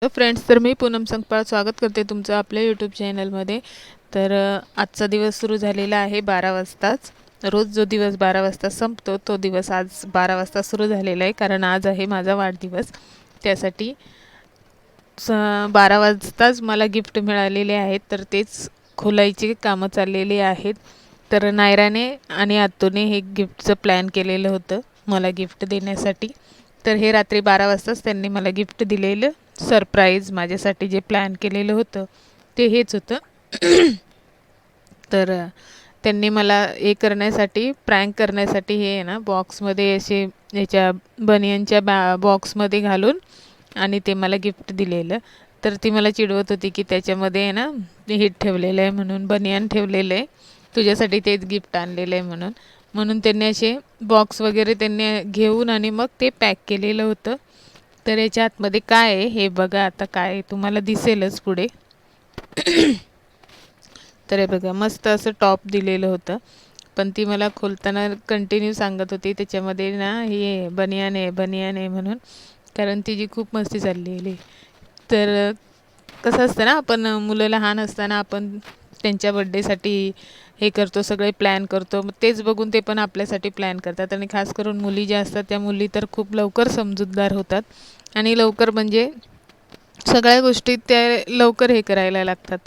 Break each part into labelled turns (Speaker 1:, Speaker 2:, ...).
Speaker 1: Friends, तर मी पूनम संकपाळ स्वागत करते तुमचं आपल्या यूट्यूब चॅनलमध्ये. तर आजचा दिवस सुरू झालेला आहे 12 वाजताच. रोज जो दिवस 12 वाजता संपतो तो दिवस आज 12 वाजता सुरू झालेला आहे, कारण आज आहे माझा वाढदिवस. त्यासाठी 12 वाजताच मला गिफ्ट मिळालेले आहेत, तर तेच खोलायची कामं चाललेली आहेत. तर नायराने आणि आत्तूने हे गिफ्टचं प्लॅन केलेलं होतं मला गिफ्ट देण्यासाठी. तर हे रात्री 12 वाजताच त्यांनी मला गिफ्ट दिलेलं. सरप्राईज माझ्यासाठी जे प्लॅन केलेलं होतं ते हेच होतं. तर त्यांनी मला हे करण्यासाठी, प्रँक करण्यासाठी, हे आहे ना बॉक्समध्ये असे याच्या बनियनच्या बॉक्समध्ये घालून आणि ते मला गिफ्ट दिलेलं. तर ती मला चिडवत होती की त्याच्यामध्ये आहे ना हे ठेवलेलं आहे म्हणून, बनियन ठेवलेलं आहे, तुझ्यासाठी तेच गिफ्ट आणलेलं आहे म्हणून. म्हणून त्यांनी असे बॉक्स वगैरे त्यांनी घेऊन आणि मग ते पॅक केलेलं होतं. तर याच्या आतमध्ये काय आहे हे बघा. आता काय तुम्हाला दिसेलच पुढे. तर हे बघा, मस्त असं टॉप दिलेलं होतं. पण ती मला खोलताना कंटिन्यू सांगत होती त्याच्यामध्ये ना हे बनियान आहे, बनियान आहे म्हणून, कारण तिची खूप मस्ती चाललेली. तर कसं असतं ना, आपण मुलं लहान असताना आपण त्यांच्या बड्डेसाठी हे करतो, सगळे प्लॅन करतो. मग तेच बघून ते पण आपल्यासाठी प्लॅन करतात. आणि खास करून मुली ज्या असतात त्या मुली तर खूप लवकर समजूतदार होतात आणि लवकर म्हणजे सगळ्या गोष्टी त्या लवकर हे करायला लागतात.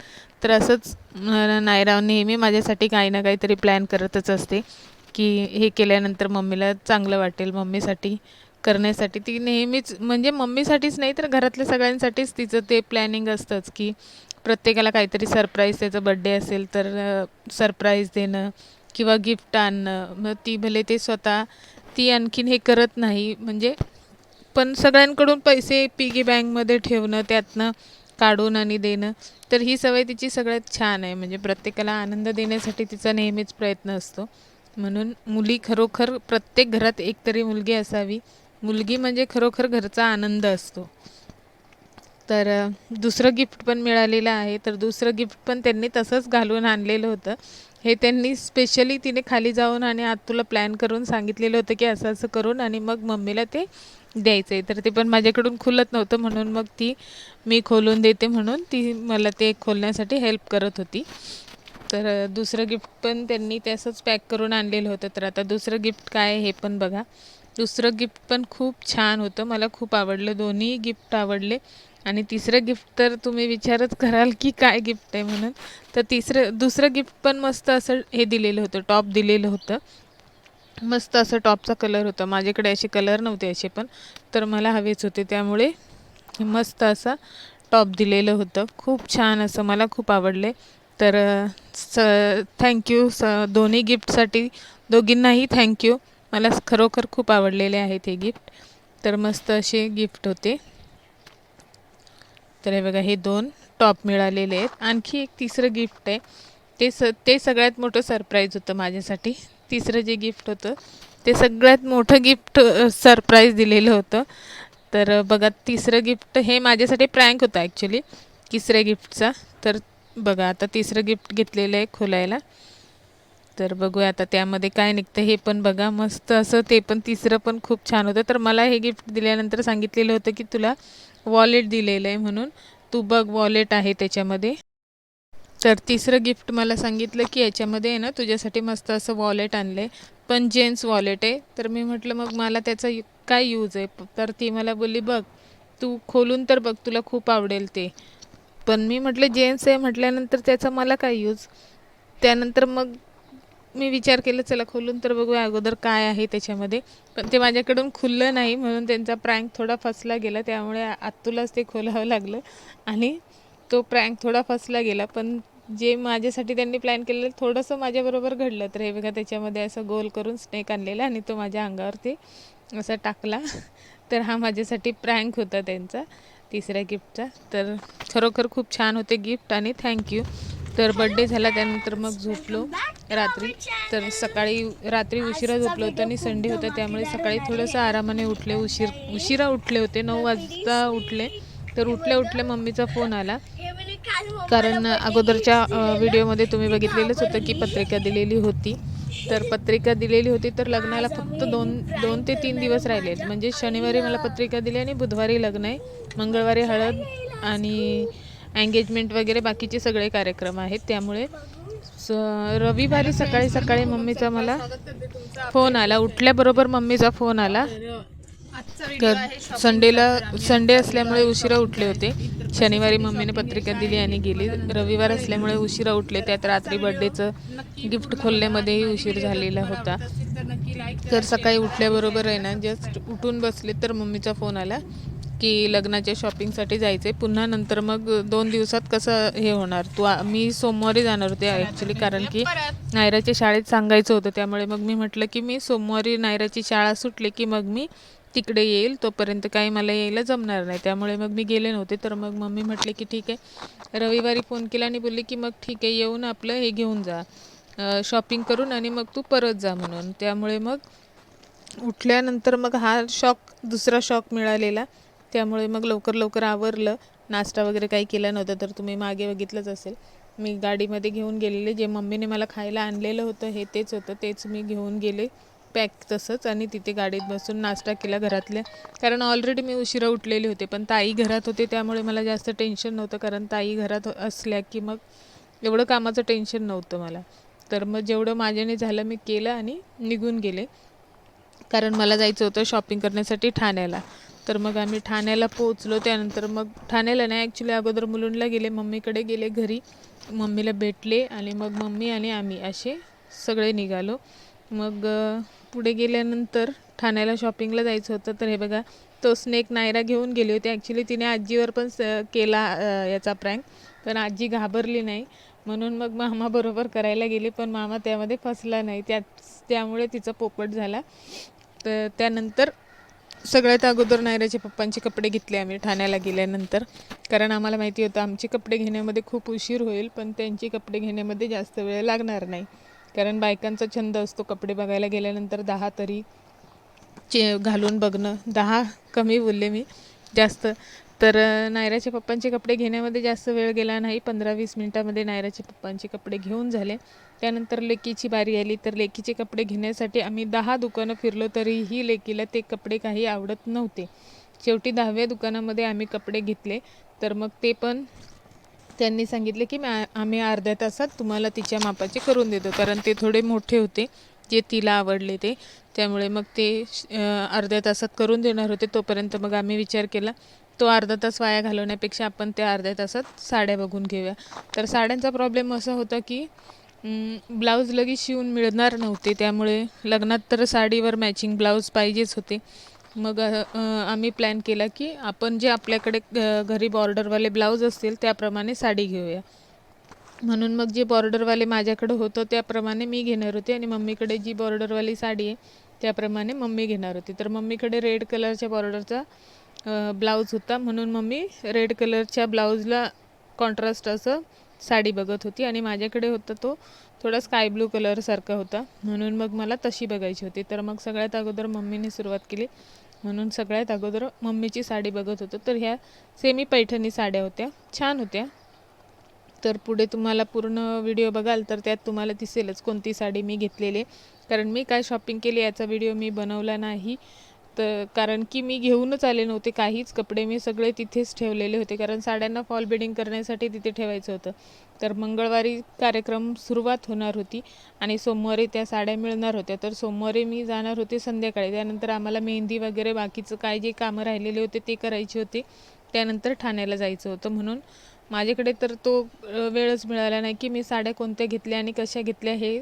Speaker 1: तर असंच नायरा नेहमी माझ्यासाठी काही ना काहीतरी प्लॅन करतच असते की हे केल्यानंतर मम्मीला चांगलं वाटेल. मम्मीसाठी करण्यासाठी ती नेहमीच, म्हणजे मम्मीसाठीच नाही तर घरातल्या सगळ्यांसाठीच तिचं ते प्लॅनिंग असतंच की प्रत्येकाला काहीतरी सरप्राईज, त्याचा बड्डे असेल तर सरप्राईज देणं किंवा गिफ्ट आणणं. मग ती भले ते स्वतः ती आणखीन हे करत नाही, म्हणजे पण सगळ्यांकडून पैसे पिगी बँकमध्ये ठेवणं, त्यातनं काढून आणि देणं, तर ही सवय तिची सगळ्यात छान आहे. म्हणजे प्रत्येकाला आनंद देण्यासाठी तिचा नेहमीच प्रयत्न असतो. म्हणून मुली खरोखर प्रत्येक घरात एक तरी मुलगी असावी. मुलगी म्हणजे खरोखर घरचा आनंद असतो. तर दुसरं गिफ्ट पण मिळालेलं आहे. तर दुसरं गिफ्ट पण त्यांनी तसंच घालून आणलेलं होतं. हे त्यांनी स्पेशली, तिने खाली जाऊन आणि आत्तूला प्लॅन करून सांगितलेलं होतं की असं असं करून आणि मग मम्मीला ते द्यायचं आहे. तर ते पण माझ्याकडून खुलत नव्हतं, म्हणून मग ती मी खोलून देते म्हणून ती मला ते खोलण्यासाठी हेल्प करत होती. तर दुसरं गिफ्ट पण त्यांनी तसंच पॅक करून आणलेलं होतं. तर आता दुसरं गिफ्ट काय आहे हे पण बघा. दुसरं गिफ्ट पण खूप छान होतं, मला खूप आवडलं, दोन्ही गिफ्ट आवडले. आणि तिसरं गिफ्ट तर तुम्ही विचारच कराल की काय गिफ्ट आहे म्हणून. तर दुसरं गिफ्ट पण मस्त असं हे दिलेलं होतं, टॉप दिलेलं होतं. मस्त असं टॉपचा कलर होता. माझ्याकडे असे कलर नव्हते असे, पण तर मला हवेच होते, त्यामुळे मस्त असा टॉप दिलेलं होतं. खूप छान असं, मला खूप आवडले. तर थँक्यू दोन्ही गिफ्टसाठी, दोघींनाही थँक्यू. मला खरोखर खूप आवडलेले आहेत हे गिफ्ट. तर मस्त असे गिफ्ट होते. तर हे बघा, हे 2 टॉप मिळालेले आहेत. आणखी एक तिसरं गिफ्ट आहे. ते सगळ्यात मोठं सरप्राईज होतं माझ्यासाठी. तिसरं जे गिफ्ट होतं ते सगळ्यात मोठं गिफ्ट सरप्राईज दिलेलं होतं. तर बघा, तिसरं गिफ्ट हे माझ्यासाठी प्रँक होता ॲक्च्युली तिसऱ्या गिफ्टचा. तर बघा, आता तिसरं गिफ्ट घेतलेलं आहे खोलायला. तर बघूया आता त्यामध्ये काय निघतं हे पण बघा. मस्त असं ते पण तिसरं पण खूप छान होतं. तर मला हे गिफ्ट दिल्यानंतर सांगितलेलं होतं की तुला वॉलेट दिलेलं आहे म्हणून, तू बघ वॉलेट आहे त्याच्यामध्ये. तर तिसरं गिफ्ट मला सांगितलं की याच्यामध्ये आहे ना तुझ्यासाठी मस्त असं वॉलेट आणलं आहे, पण जेन्ट्स वॉलेट आहे. तर मी म्हटलं मग मला त्याचा काय यूज आहे. तर ती मला बोलली बघ तू खोलून तर बघ, तुला खूप आवडेल ते. पण मी म्हटलं जेन्ट्स आहे म्हटल्यानंतर त्याचा मला काय यूज. त्यानंतर मग मी विचार केला चला खोलून तर बघूया अगोदर काय आहे त्याच्यामध्ये. पण ते माझ्याकडून खुललं नाही, म्हणून त्यांचा प्रँक थोडा फसला गेला. त्यामुळे आत्तूलाच ते खोलावं लागलं आणि तो प्रँक थोडा फसला गेला. पण जे माझ्यासाठी त्यांनी प्लॅन केलेलं थोडंसं माझ्याबरोबर घडलं. तर हे बघा, त्याच्यामध्ये असं गोल करून स्नेक आणलेला आणि तो माझ्या अंगावर ते असा टाकला. तर हा माझ्यासाठी प्रँक होता त्यांचा तिसऱ्या गिफ्टचा. तर खरोखर खूप छान होते गिफ्ट आणि थँक्यू. तर बड्डे झाला त्यानंतर मग झोपलो रात्री. तर सकाळी रात्री उशिरा झोपलो होतं आणि संडे होता, त्यामुळे सकाळी थोडंसं आरामाने उठले. उशिरा उठले होते, 9 वाजता उठले. तर उठल्या मम्मीचा फोन आला, कारण अगोदरच्या व्हिडिओमध्ये तुम्ही बघितलेलंच होतं की पत्रिका दिलेली होती. तर पत्रिका दिलेली होती तर लग्नाला फक्त 2 ते 3 दिवस राहिले आहेत. म्हणजे शनिवारी मला पत्रिका दिली आणि बुधवारी लग्न आहे, मंगळवारी हळद आणि एंगेजमेंट वगैरे बाकीचे सगळे कार्यक्रम आहेत. त्यामुळे रविवारी सकाळी सकाळी मम्मीचा मला फोन आला. उठल्याबरोबर मम्मीचा फोन आला. संडे असल्यामुळे उशिरा उठले होते. शनिवारी मम्मीने पत्रिका दिली आणि गेली. रविवार असल्यामुळे उशिरा उठले. त्यात रात्री बर्थडेचं गिफ्ट खोलण्यामध्येही उशीर झालेला होता. तर सकाळी उठल्याबरोबर आहे ना, जस्ट उठून बसले तर मम्मीचा फोन आला की लग्नाच्या शॉपिंगसाठी जायचं आहे. पुन्हा नंतर मग 2 दिवसात कसं हे होणार. मी सोमवारी जाणार होते ॲक्च्युली, कारण की नायराच्या शाळेत सांगायचं होतं. त्यामुळे मग मी म्हटलं की मी सोमवारी नायराची शाळा सुटली की मग मी तिकडे येईल, तोपर्यंत काही मला यायला जमणार नाही. त्यामुळे मग मी गेले नव्हते. तर मग मम्मी म्हटले की ठीक आहे. रविवारी फोन केला आणि बोलली की मग ठीक आहे, येऊन आपलं हे घेऊन जा, शॉपिंग करून, आणि मग तू परत जा म्हणून. त्यामुळे मग उठल्यानंतर मग हा दुसरा शॉक मिळालेला. त्यामुळे मग लवकर लवकर आवरलं. नाश्ता वगैरे काही केला नव्हता, तर तुम्ही मागे बघितलंच असेल. मी गाडीमध्ये घेऊन गेलेले, जे मम्मीने मला खायला आणलेलं होतं तेच होतं, तेच मी घेऊन गेले पॅक तसंच, आणि तिथे गाडीत बसून नाश्ता केला घरातल्या. कारण ऑलरेडी मी उशिरा उठलेले होते, पण ताई घरात होते त्यामुळे मला जास्त टेन्शन नव्हतं. कारण ताई घरात असल्या की मग एवढं कामाचं टेन्शन नव्हतं मला. तर मग जेवढं माझ्याने झालं मी केलं आणि निघून गेले. कारण मला जायचं होतं शॉपिंग करण्यासाठी ठाण्याला. तर मग आम्ही ठाण्याला पोहोचलो. त्यानंतर मग ठाण्याला नाही, ॲक्च्युली अगोदर मुलुंडला गेले, मम्मीकडे गेले घरी, मम्मीला भेटले, आणि मग मम्मी आणि आम्ही असे सगळे निघालो. मग पुढे गेल्यानंतर ठाण्याला शॉपिंगला जायचं होतं. तर हे बघा, तो स्नेक नायरा घेऊन गेली होती. ॲक्च्युली तिने आजीवर पण केला याचा प्रँक, पण आजी घाबरली नाही. म्हणून मग मामाबरोबर करायला गेली, पण मामा त्यामध्ये फसला नाही. त्यामुळे तिचा पोपट झाला. तर त्यानंतर सगळ्यात अगोदर नायराच्या पप्पांचे कपडे घेतले आम्ही ठाण्याला गेल्यानंतर. कारण आम्हाला माहिती होतं आमचे कपडे घेण्यामध्ये खूप उशीर होईल, पण त्यांचे कपडे घेण्यामध्ये जास्त वेळ लागणार नाही. कारण बायकांचा छंद असतो कपडे बघायला गेल्यानंतर 10 तरी घालून बघणं. 10 कमी बोलले मी, जास्त. तर नायराच्या पप्पांचे कपडे घेण्यामध्ये जास्त वेळ गेला नाही. 15-20 मिनटामध्ये नायराचे पप्पांचे कपडे घेऊन झाले. त्यानंतर लेकीची बारी आली. तर लेकीचे कपडे घेण्यासाठी आम्ही 10 दुकानं फिरलो, तरीही लेकीला ते कपडे काही आवडत नव्हते. शेवटी 10व्या दुकानामध्ये आम्ही कपडे घेतले. तर मग ते पण त्यांनी सांगितले की आम्ही अर्ध्या तासात तुम्हाला तिच्या मापाचे करून देतो. कारण ते थोडे मोठे होते, जे तिला आवडले ते. त्यामुळे मग ते अर्ध्या तासात करून देणार होते. तोपर्यंत मग आम्ही विचार केला, तो अर्धा तास वाया घालवण्यापेक्षा आपण त्या अर्ध्या तासात साड्या बघून घेऊया. तर साड्यांचा प्रॉब्लेम असा होता की ब्लाऊज लगेच शिवून मिळणार नव्हते. त्यामुळे लग्नात तर साडीवर मॅचिंग ब्लाऊज पाहिजेच होते. मग आम्ही प्लॅन केला की आपण जे आपल्याकडे घरी बॉर्डरवाले ब्लाऊज असतील त्याप्रमाणे साडी घेऊया. म्हणून मग जे बॉर्डरवाले माझ्याकडे होतं त्याप्रमाणे मी घेणार होते, आणि मम्मीकडे जी बॉर्डरवाली साडी आहे त्याप्रमाणे मम्मी घेणार होती. तर मम्मीकडे रेड कलरच्या बॉर्डरचा ब्लाऊज होता, म्हणून मम्मी रेड कलरच्या ब्लाऊजला कॉन्ट्रास्ट असं साडी बघत होती, आणि माझ्याकडे होता तो थोडा स्काय ब्लू कलरसारखा होता, म्हणून मग मला तशी बघायची होती. तर मग सगळ्यात अगोदर मम्मीने सुरुवात केली, म्हणून सगळ्यात अगोदर मम्मीची साडी बघत होतो. तर ह्या सेमी पैठणी साड्या होत्या, छान होत्या. तर पुढे तुम्हाला पूर्ण व्हिडिओ बघाल तर त्यात तुम्हाला दिसेलच कोणती साडी मी घेतलेली. कारण मी काय शॉपिंग केली याचा व्हिडिओ मी बनवला नाही, तर कारण की मी घेऊनच आले नव्हते काहीच कपडे, मी सगळे तिथेच ठेवलेले होते. कारण साड्यांना फॉल बिडिंग करण्यासाठी तिथे ठेवायचं होतं. तर मंगळवारी कार्यक्रम सुरुवात होणार होती आणि सोमवारी त्या साड्या मिळणार होत्या. तर सोमवारी मी जाणार होते संध्याकाळी. त्यानंतर आम्हाला मेहंदी वगैरे बाकीचं काय जे कामं राहिलेले होते ते करायचे होते. त्यानंतर ठाण्याला जायचं होतं, म्हणून माझ्याकडे तर तो वेळच मिळाला नाही की मी साड्या कोणत्या घेतल्या आणि कशा घेतल्या हे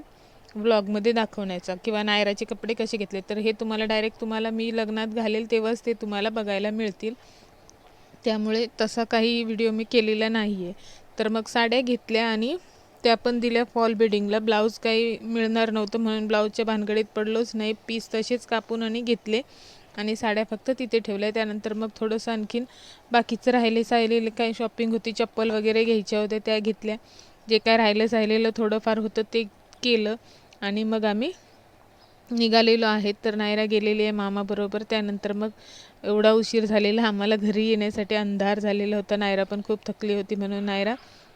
Speaker 1: व्लॉगमध्ये दाखवण्याचा, किंवा नायराचे कपडे कसे घेतले. तर हे तुम्हाला मी लग्नात घालेल तेव्हाच ते तुम्हाला बघायला मिळतील. त्यामुळे तसा काही व्हिडिओ मी केलेला नाही आहे. तर मग साड्या घेतल्या आणि त्या पण दिल्या फॉल बिडिंगला. ब्लाऊज काही मिळणार नव्हतं म्हणून ब्लाऊजच्या भानगडीत पडलोच नाही. पीस तसेच कापून आणि घेतले आणि साड्या फक्त तिथे ठेवल्या. त्यानंतर मग थोडंसं आणखीन बाकीचं राहिलेलं काही शॉपिंग होती, चप्पल वगैरे घ्यायच्या होत्या त्या घेतल्या. जे काय राहिलेलं थोडंफार होतं ते केलं आणि मग आम्ही निघालेलो आहेत. तर नायरा गेलेली आहे मामाबरोबर. त्यानंतर मग एवढा उशीर झालेला आम्हाला घरी येण्यासाठी, अंधार झालेला होता. नायरा पण खूप थकली होती म्हणून नायरा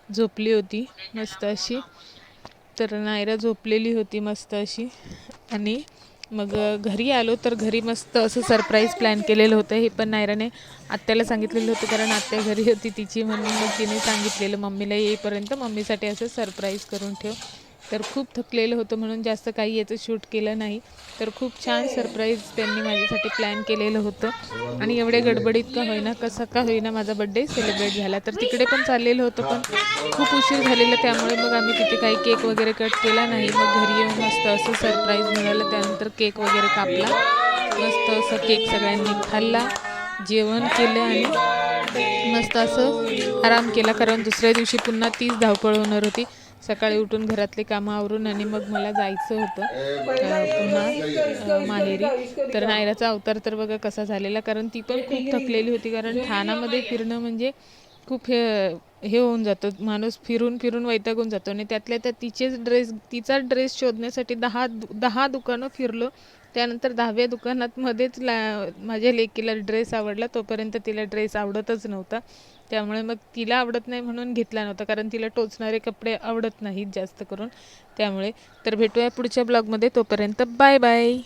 Speaker 1: झोपली होती मस्त अशी. तर नायरा झोपलेली होती मस्त अशी, आणि मग घरी आलो तर घरी मस्त असं सरप्राईज प्लॅन केलेलं होतं. हे पण नायराने आत्याला सांगितलेलं होतं, कारण आत्या घरी होती तिची, म्हणून मग तिने सांगितलेलं मम्मीला येईपर्यंत मम्मीसाठी असं सरप्राईज करून ठेव. तर खूप थकलेलं होतं म्हणून जास्त काही याचं शूट केलं नाही. तर खूप छान सरप्राईज त्यांनी माझ्यासाठी प्लॅन केलेलं होतं आणि एवढ्या गडबडीत का होईना, कसं का होईना माझा बड्डे सेलिब्रेट झाला. तर तिकडे पण चाललेलं होतं पण खूप उशीर झालेला, त्यामुळे मग आम्ही तिथे काही केक वगैरे कट केला नाही. मग घरी येऊन मस्त असं सरप्राईज मिळालं. त्यानंतर केक वगैरे कापला, मस्त असं केक सगळ्यांनी खाल्ला, जेवण केलं आणि मस्त असं आराम केला, कारण दुसऱ्या दिवशी पुन्हा तीच धावपळ होणार होती. सकाळी उठून घरातले कामं आवरून आणि मग मला जायचं होतं पुन्हा माहेरी. तर नायराचा अवतार तर बघा कसा झालेला, कारण ती पण खूप थकलेली होती, कारण ठाण्यामध्ये फिरणं म्हणजे खूप हे होऊन जातं, माणूस फिरून फिरून वैतागून जातो. आणि त्यातल्या त्यात तिचा ड्रेस शोधण्यासाठी 10 दुकानं फिरलो. त्यानंतर 10व्या दुकानात मध्येच माझ्या लेकीला ड्रेस आवडला, तोपर्यंत तिला ड्रेस आवडतच नव्हता. त्यामुळे मग तिला आवडत नाही म्हणून घेतला नव्हता, कारण तिला टोचणारे कपडे आवडत नाहीत जास्त करून. त्यामुळे तर भेटूया पुढच्या ब्लॉगमध्ये, तोपर्यंत बाय बाय.